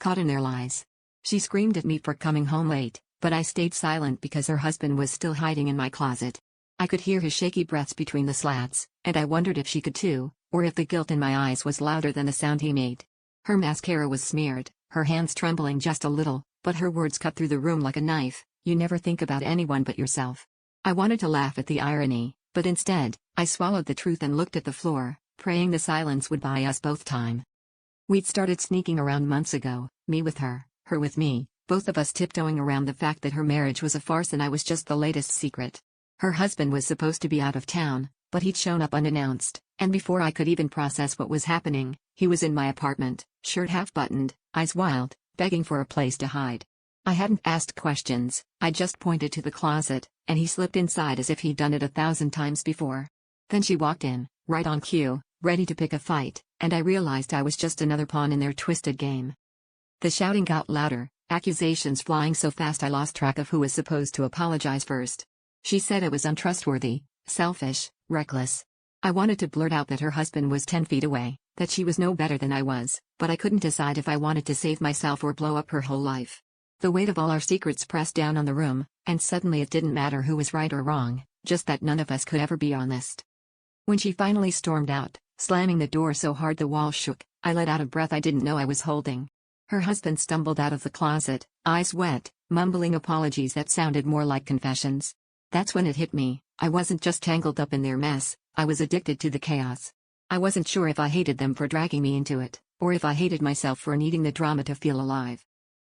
caught in their lies. She screamed at me for coming home late, but I stayed silent because her husband was still hiding in my closet. I could hear his shaky breaths between the slats, and I wondered if she could too, or if the guilt in my eyes was louder than the sound he made. Her mascara was smeared, her hands trembling just a little, but her words cut through the room like a knife. You never think about anyone but yourself. I wanted to laugh at the irony, but instead, I swallowed the truth and looked at the floor, praying the silence would buy us both time. We'd started sneaking around months ago, me with her with me, both of us tiptoeing around the fact that her marriage was a farce and I was just the latest secret. Her husband was supposed to be out of town, but he'd shown up unannounced, and before I could even process what was happening, he was in my apartment, shirt half buttoned, eyes wild, begging for a place to hide. I hadn't asked questions, I just pointed to the closet, and he slipped inside as if he'd done it 1,000 times before. Then she walked in, right on cue, ready to pick a fight, and I realized I was just another pawn in their twisted game. The shouting got louder, accusations flying so fast I lost track of who was supposed to apologize first. She said I was untrustworthy, selfish, reckless. I wanted to blurt out that her husband was 10 feet away, that she was no better than I was, but I couldn't decide if I wanted to save myself or blow up her whole life. The weight of all our secrets pressed down on the room, and suddenly it didn't matter who was right or wrong, just that none of us could ever be honest. When she finally stormed out, slamming the door so hard the wall shook, I let out a breath I didn't know I was holding. Her husband stumbled out of the closet, eyes wet, mumbling apologies that sounded more like confessions. That's when it hit me, I wasn't just tangled up in their mess, I was addicted to the chaos. I wasn't sure if I hated them for dragging me into it, or if I hated myself for needing the drama to feel alive.